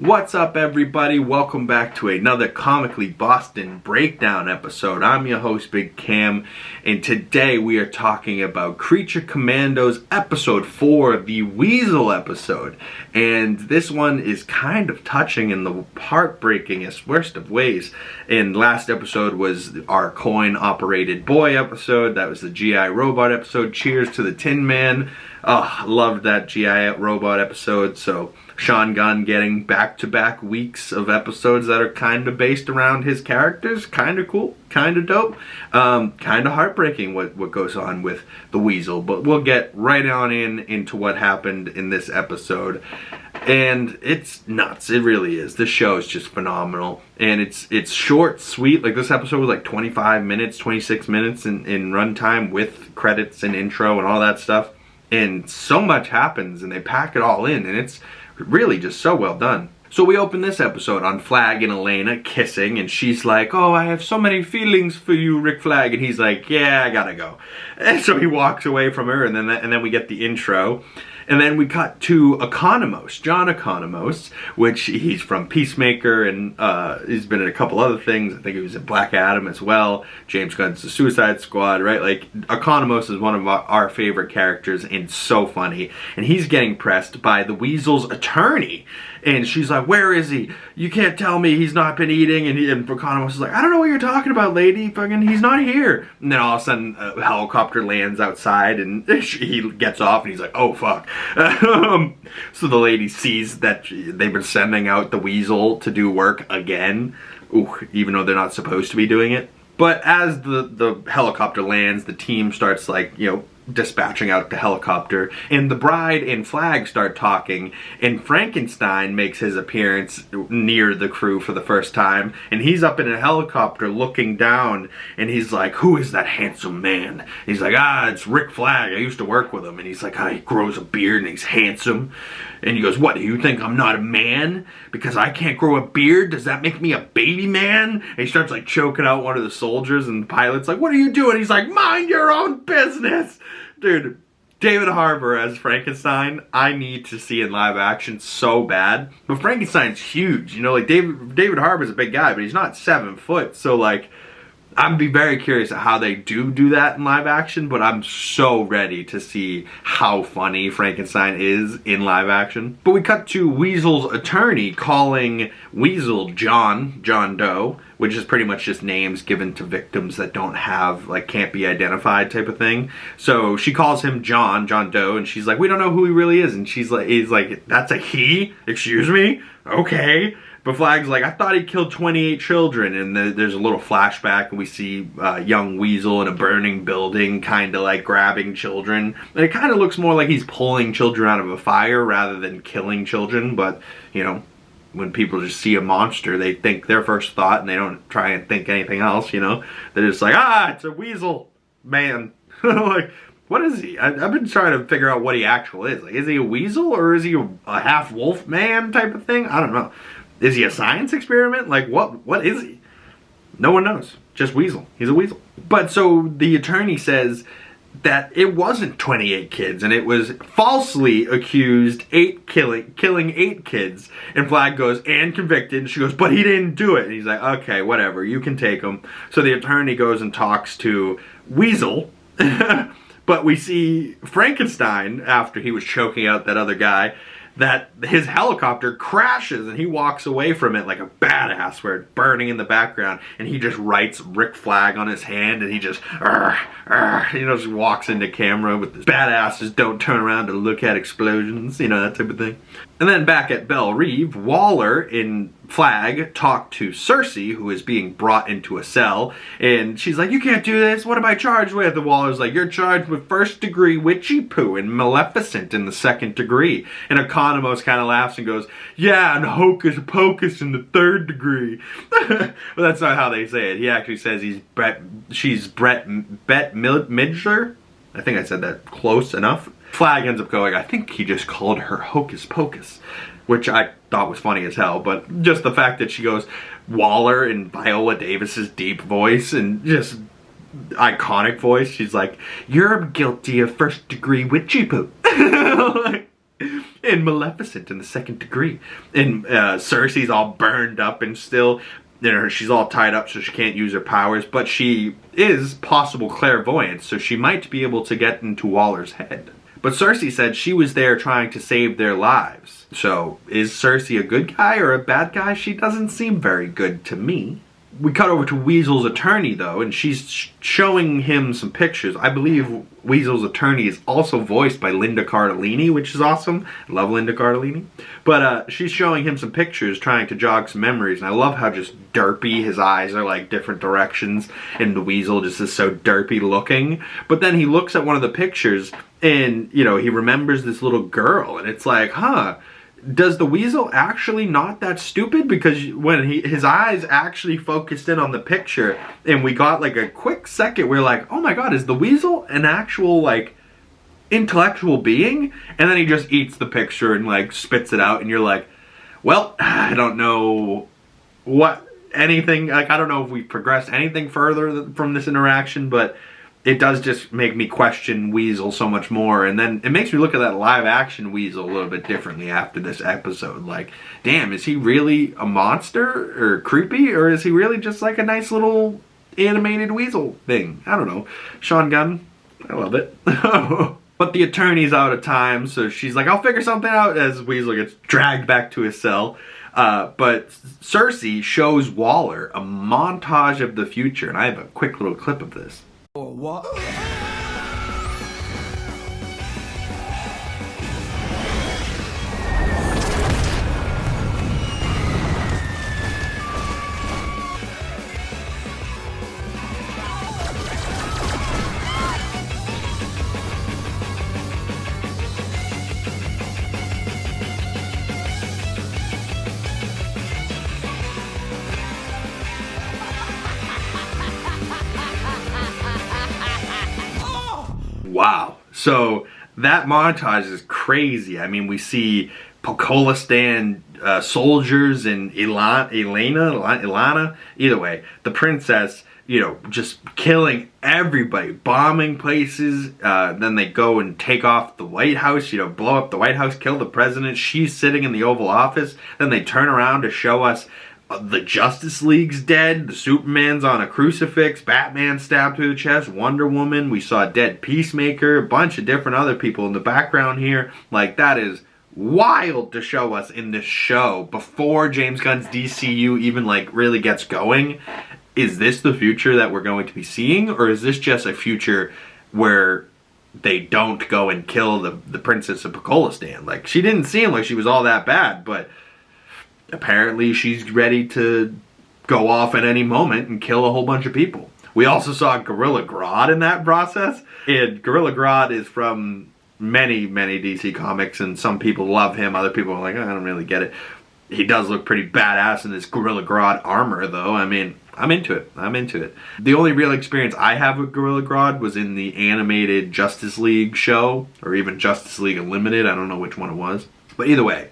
What's up, everybody? Welcome back to another Comically Boston Breakdown episode. I'm your host, Big Cam, and today we are talking about Creature Commandos episode 4, the Weasel episode. And this one is kind of touching in the heartbreakingest, worst of ways. And last episode was our coin-operated boy episode. That was the GI Robot episode. Cheers to the Tin Man. Oh, loved that GI Robot episode. So Sean Gunn getting back-to-back weeks of episodes that are kind of based around his characters. Kind of cool, kind of dope. Kind of heartbreaking what goes on with the Weasel. But we'll get right on into what happened in this episode. And it's nuts. It really is. This show is just phenomenal. And it's short, sweet. Like, this episode was like 25 minutes, 26 minutes in runtime with credits and intro and all that stuff. And so much happens, and they pack it all in, and it's really just so well done. So we open this episode on Flag and Elena kissing, and she's like, "Oh, I have so many feelings for you, Rick Flag," and he's like, "Yeah, I gotta go." And so he walks away from her, and then we get the intro. And then we cut to Economos, John Economos, which he's from Peacemaker, and he's been in a couple other things. I think he was in Black Adam as well. James Gunn's The Suicide Squad, right? Like, Economos is one of our favorite characters and so funny. And he's getting pressed by the Weasel's attorney. And she's like, "Where is he? You can't tell me he's not been eating." And Economos is like, "I don't know what you're talking about, lady. Fucking, he's not here." And then all of a sudden, a helicopter lands outside, and he gets off, and he's like, "Oh, fuck." So the lady sees that they've been sending out the Weasel to do work again. Ooh, even though they're not supposed to be doing it. But as the helicopter lands, the team starts, like, dispatching out the helicopter, and the bride and Flag start talking, and Frankenstein makes his appearance near the crew for the first time, and he's up in a helicopter looking down, and he's like, "Who is that handsome man?" And he's like, "It's Rick Flag, I used to work with him." And he's like, "He grows a beard and he's handsome." And he goes, "What, do you think I'm not a man? Because I can't grow a beard? Does that make me a baby man?" And he starts, like, choking out one of the soldiers, and the pilot's like, "What are you doing?" He's like, "Mind your own business." Dude, David Harbour as Frankenstein, I need to see in live action so bad. But Frankenstein's huge, like, David Harbour's a big guy, but he's not 7 foot, so, like, I'd be very curious at how they do that in live action, but I'm so ready to see how funny Frankenstein is in live action. But we cut to Weasel's attorney calling Weasel John Doe, which is pretty much just names given to victims that don't have, like, can't be identified type of thing. So she calls him John Doe, and she's like, "We don't know who he really is." And he's like, "That's a he? Excuse me? Okay." But Flag's like, "I thought he killed 28 children." And there's a little flashback, and we see young Weasel in a burning building, kind of like grabbing children. And it kind of looks more like he's pulling children out of a fire rather than killing children. But, when people just see a monster, they think their first thought, and they don't try and think anything else, They're just like, "It's a weasel man." Like, what is he? I've been trying to figure out what he actually is. Like, is he a weasel, or is he a half-wolf man type of thing? I don't know. Is he a science experiment? Like, what is he? No one knows. Just Weasel. He's a weasel. But so the attorney says that it wasn't 28 kids, and it was falsely accused killing 8 kids. And Flag goes, "And convicted." And she goes, "But he didn't do it." And he's like, "Okay, whatever. You can take him." So the attorney goes and talks to Weasel. But we see Frankenstein, after he was choking out that other guy, that his helicopter crashes, and he walks away from it like a badass, where it's burning in the background, and he just writes Rick Flag on his hand, and he just just walks into camera with this "badasses don't turn around to look at explosions," that type of thing. And then back at Belle Reve, Waller and Flag talk to Cersei, who is being brought into a cell, and she's like, "You can't do this, what am I charged with?" And Waller's like, "You're charged with first-degree witchy poo and maleficent in the second degree." And Economos kind of laughs and goes, "Yeah, and hocus pocus in the third degree." But that's not how they say it. He actually says she's Bette Midler. I think I said that close enough. Flag ends up going, "I think he just called her hocus pocus," which I thought was funny as hell. But just the fact that she goes Waller in Viola Davis's deep voice and just iconic voice, she's like, "You're guilty of first degree witchy poo." and Maleficent in the Second Degree. And Cersei's all burned up and still, you know, she's all tied up so she can't use her powers, but she is possible clairvoyance, so she might be able to get into Waller's head. But Cersei said she was there trying to save their lives. So is Cersei a good guy or a bad guy? She doesn't seem very good to me. We cut over to Weasel's attorney, though, and she's showing him some pictures. I believe Weasel's attorney is also voiced by Linda Cardellini, which is awesome. I love Linda Cardellini. But she's showing him some pictures, trying to jog some memories, and I love how just derpy his eyes are, like, different directions, and the Weasel just is so derpy looking. But then he looks at one of the pictures, and, you know, he remembers this little girl, and it's like, huh, does the Weasel actually not that stupid? Because when his eyes actually focused in on the picture and we got like a quick second, we're like, oh my god, is the Weasel an actual like intellectual being? And then he just eats the picture and like spits it out and you're like, well, I don't know what anything, like I don't know if we've progressed anything further from this interaction, but it does just make me question Weasel so much more, and then it makes me look at that live action Weasel a little bit differently after this episode. Like, damn, is he really a monster or creepy, or is he really just like a nice little animated Weasel thing? I don't know. Sean Gunn, I love it. But the attorney's out of time, so she's like, I'll figure something out, as Weasel gets dragged back to his cell. But Cersei shows Waller a montage of the future, and I have a quick little clip of this. Or what? Wow. So that montage is crazy. I mean, we see Pokolistan soldiers and Ilana, either way, the princess, you know, just killing everybody, bombing places. Then they go and take off the White House, you know, blow up the White House, kill the president. She's sitting in the Oval Office. Then they turn around to show us the Justice League's dead, the Superman's on a crucifix, Batman stabbed through the chest, Wonder Woman, we saw a dead Peacemaker, a bunch of different other people in the background here. Like, that is wild to show us in this show before James Gunn's DCU even, like, really gets going. Is this the future that we're going to be seeing, or is this just a future where they don't go and kill the Princess of Pokolistan? Like, she didn't seem like she was all that bad, but apparently she's ready to go off at any moment and kill a whole bunch of people. We also saw Gorilla Grodd in that process. And Gorilla Grodd is from many, many DC comics, and some people love him. Other people are like, I don't really get it. He does look pretty badass in this Gorilla Grodd armor, though. I mean, I'm into it. I'm into it. The only real experience I have with Gorilla Grodd was in the animated Justice League show, or even Justice League Unlimited. I don't know which one it was. But either way,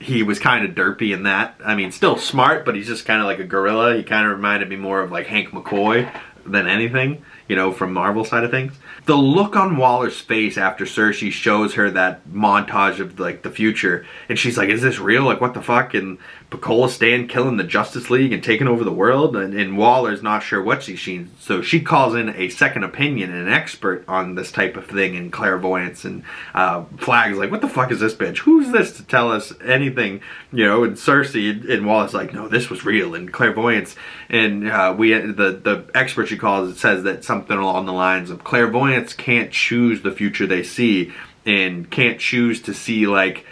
he was kind of derpy in that. I mean, still smart, but he's just kind of like a gorilla. He kind of reminded me more of like Hank McCoy than anything, you know, from Marvel side of things. The look on Waller's face after Cersei shows her that montage of like the future, and she's like, is this real? Like, what the fuck? And Pokolistan killing the Justice League and taking over the world, and Waller's not sure what she's seen. So she calls in a second opinion, an expert on this type of thing in clairvoyance, and Flag's like, what the fuck is this bitch? Who's this to tell us anything? You know, and Cersei and Waller's like, no, this was real, and clairvoyance. And the expert she calls, it says that something along the lines of clairvoyance can't choose the future they see, and can't choose to see like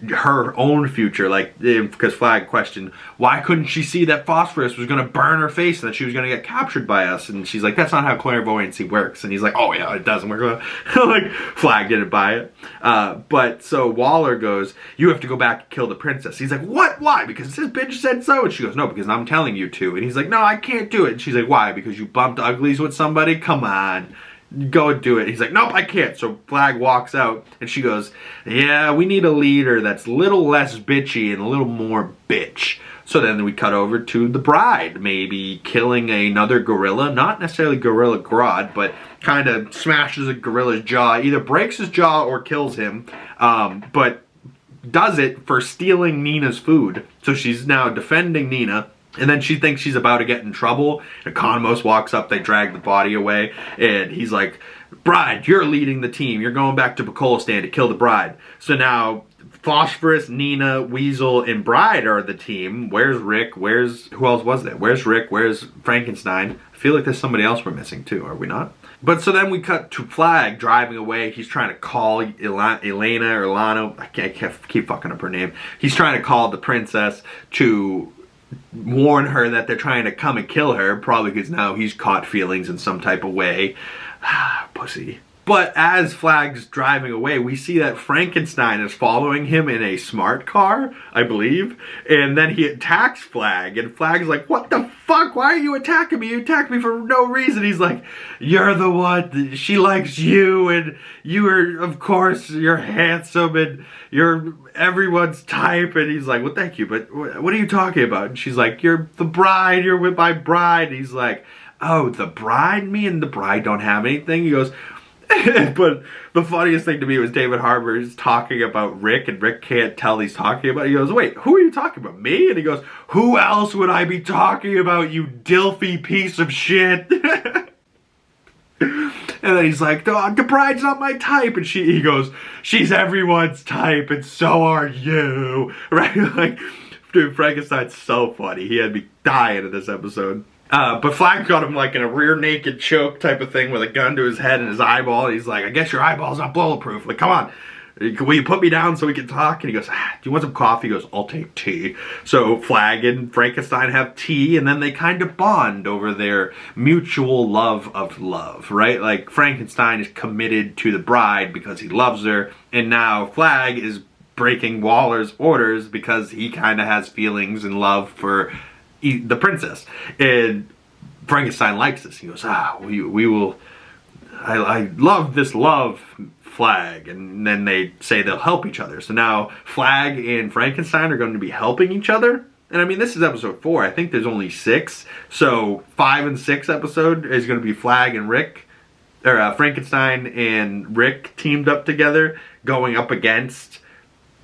her own future, like, because Flag questioned, why couldn't she see that phosphorus was going to burn her face and that she was going to get captured by us? And she's like, that's not how clairvoyancy works. And he's like, oh yeah, it doesn't work. Like, Flag didn't buy it. But so Waller goes, you have to go back and kill the princess. He's like, what? Why? Because this bitch said so. And she goes, no, because I'm telling you to. And he's like, no, I can't do it. And she's like, why? Because you bumped uglies with somebody? Come on. Go and do it. He's like, nope, I can't. So Flag walks out, and she goes, yeah, we need a leader that's a little less bitchy and a little more bitch. So then we cut over to the bride, maybe killing another gorilla, not necessarily Gorilla Grodd, but kind of smashes a gorilla's jaw, either breaks his jaw or kills him. But does it for stealing Nina's food. So she's now defending Nina. And then she thinks she's about to get in trouble. And Commandos walks up, they drag the body away. And he's like, bride, you're leading the team. You're going back to Bacolistan to kill the bride. So now Phosphorus, Nina, Weasel, and Bride are the team. Where's Rick? Who else was there? Where's Rick? Where's Frankenstein? I feel like there's somebody else we're missing too, are we not? But so then we cut to Flag driving away. He's trying to call Elena or Lano. I can't keep fucking up her name. He's trying to call the princess to warn her that they're trying to come and kill her, probably because now he's caught feelings in some type of way. Pussy. But as Flag's driving away, we see that Frankenstein is following him in a smart car, I believe. And then he attacks Flag. And Flag's like, what the fuck? Why are you attacking me? You attacked me for no reason. He's like, you're the one. She likes you. And you are, of course, you're handsome. And you're everyone's type. And he's like, well, thank you. But what are you talking about? And she's like, you're the bride. You're with my bride. And he's like, oh, the bride? Me and the bride don't have anything. He goes... But the funniest thing to me was David Harbour is talking about Rick, and Rick can't tell he's talking about. He goes, wait, who are you talking about? Me? And he goes, who else would I be talking about, you dilfy piece of shit? And then he's like, the bride's not my type. And he goes, she's everyone's type, and so are you. Right? Like, dude, Frankenstein's so funny. He had me dying in this episode. But Flag got him like in a rear naked choke type of thing with a gun to his head and his eyeball. And he's like, I guess your eyeball's not bulletproof. Like, come on. Will you put me down so we can talk? And he goes, do you want some coffee? He goes, I'll take tea. So Flag and Frankenstein have tea, and then they kind of bond over their mutual love of love, right? Like, Frankenstein is committed to the bride because he loves her, and now Flag is breaking Waller's orders because he kind of has feelings and love for the princess. And Frankenstein likes this. He goes, we will, I love this love, Flag. And then they say they'll help each other. So now Flag and Frankenstein are going to be helping each other. And I mean, this is episode 4. I think there's only 6. So 5 and 6 episode is going to be Flag and Rick, or Frankenstein and Rick teamed up together, going up against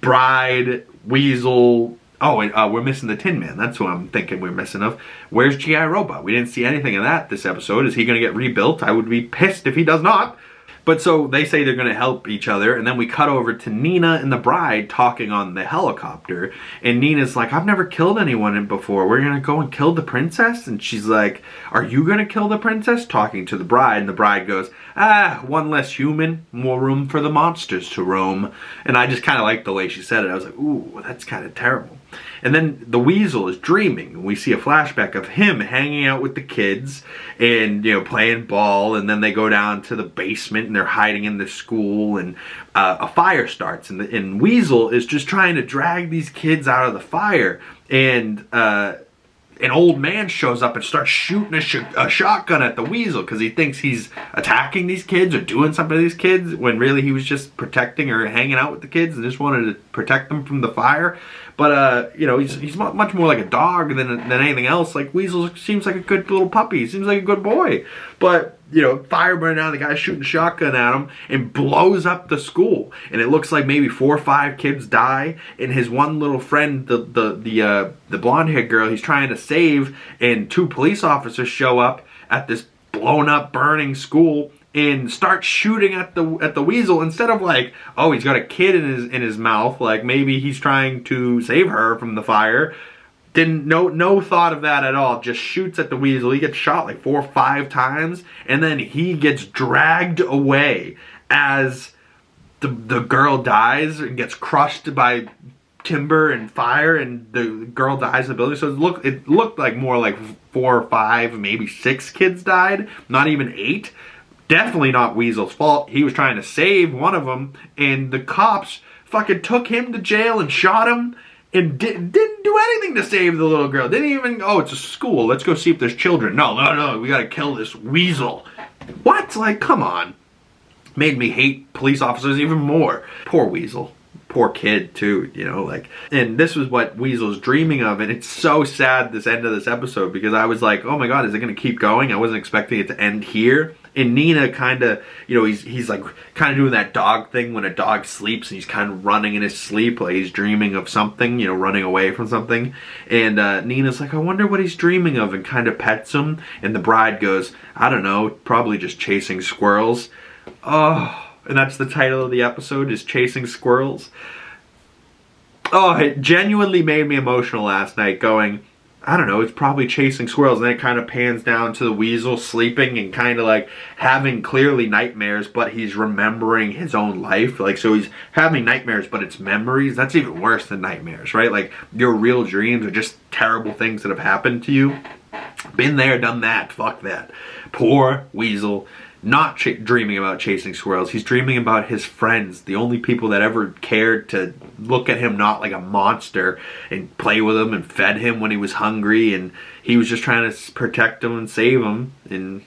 Bride, Weasel. Oh, and we're missing the Tin Man. That's what I'm thinking we're missing of. Where's G.I. Robot? We didn't see anything of that this episode. Is he going to get rebuilt? I would be pissed if he does not. But so they say they're going to help each other. And then we cut over to Nina and the bride talking on the helicopter. And Nina's like, I've never killed anyone before. We're going to go and kill the princess? And she's like, are you going to kill the princess? Talking to the bride. And the bride goes, one less human, more room for the monsters to roam. And I just kind of liked the way she said it. I was like, ooh, that's kind of terrible. And then the Weasel is dreaming. We see a flashback of him hanging out with the kids and, you know, playing ball. And then they go down to the basement and they're hiding in the school, and a fire starts. And Weasel is just trying to drag these kids out of the fire. And an old man shows up and starts shooting a shotgun at the Weasel because he thinks he's attacking these kids or doing something to these kids, when really he was just protecting or hanging out with the kids and just wanted to protect them from the fire. But, you know, he's much more like a dog than anything else. Like, Weasel seems like a good little puppy. He seems like a good boy. But, you know, fire burning down, the guy shooting a shotgun at him and blows up the school. And it looks like maybe 4 or 5 kids die. And his one little friend, the blonde-haired girl he's trying to save, and 2 police officers show up at this blown up, burning school and start shooting at the Weasel, instead of like, oh, he's got a kid in his mouth, like maybe he's trying to save her from the fire. No thought of that at all. Just shoots at the Weasel. He gets shot like 4 or 5 times, and then he gets dragged away as the girl dies and gets crushed by timber and fire, and the girl dies in the building. So it looked like more like 4 or 5, maybe 6 kids died, not even 8. Definitely not Weasel's fault. He was trying to save one of them, and the cops fucking took him to jail and shot him, and didn't do anything to save the little girl. Didn't even, oh, it's a school, let's go see if there's children. No, we gotta kill this Weasel. What? Like, come on. Made me hate police officers even more. Poor Weasel. poor kid too, you know, like, and this was what Weasel's dreaming of, and it's so sad, this end of this episode, because I was like, oh my god, is it going to keep going? I wasn't expecting it to end here. And Nina kind of, you know, he's like kind of doing that dog thing when a dog sleeps and he's kind of running in his sleep, like he's dreaming of something, you know, running away from something. And Nina's like, I wonder what he's dreaming of, and kind of pets him. And the bride goes, I don't know, probably just chasing squirrels. Oh, and that's the title of the episode, is Chasing Squirrels. Oh, it genuinely made me emotional last night, going, I don't know, it's probably chasing squirrels. And then it kind of pans down to the Weasel sleeping and kind of like having clearly nightmares, but he's remembering his own life. Like, so he's having nightmares, but it's memories. That's even worse than nightmares, right? Like, your real dreams are just terrible things that have happened to you. Been there, done that, fuck that. Poor Weasel. Not dreaming about chasing squirrels. He's dreaming about his friends, the only people that ever cared to look at him not like a monster and play with him and fed him when he was hungry, and he was just trying to protect him and save him, and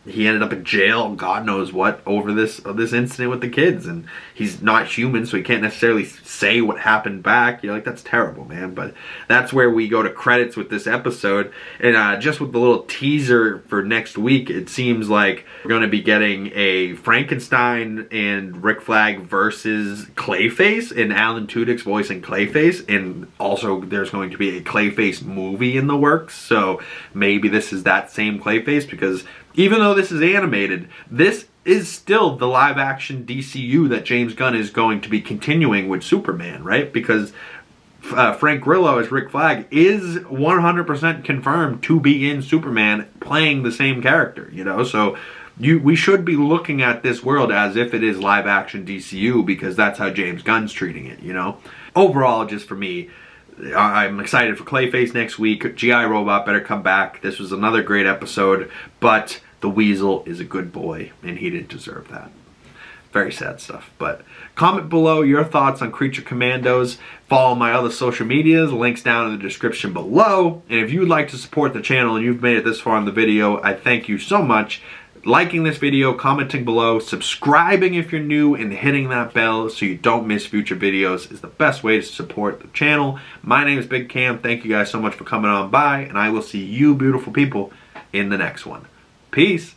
he ended up in jail, God knows what, over this incident with the kids. And he's not human, so he can't necessarily say what happened back. You're like, that's terrible, man. But that's where we go to credits with this episode. And just with the little teaser for next week, it seems like we're going to be getting a Frankenstein and Rick Flag versus Clayface, and Alan Tudyk's voicing Clayface. And also there's going to be a Clayface movie in the works. So maybe this is that same Clayface, because even though this is animated, this is still the live-action DCU that James Gunn is going to be continuing with Superman, right? Because Frank Grillo as Rick Flag is 100% confirmed to be in Superman playing the same character, you know? So we should be looking at this world as if it is live-action DCU, because that's how James Gunn's treating it, you know? Overall, just for me, I'm excited for Clayface next week. G.I. Robot better come back. This was another great episode, but the Weasel is a good boy, and he didn't deserve that. Very sad stuff. But comment below your thoughts on Creature Commandos. Follow my other social medias. Links down in the description below. And if you'd like to support the channel and you've made it this far in the video, I thank you so much. Liking this video, commenting below, subscribing if you're new, and hitting that bell so you don't miss future videos is the best way to support the channel. My name is Big Cam. Thank you guys so much for coming on by, and I will see you beautiful people in the next one. Peace.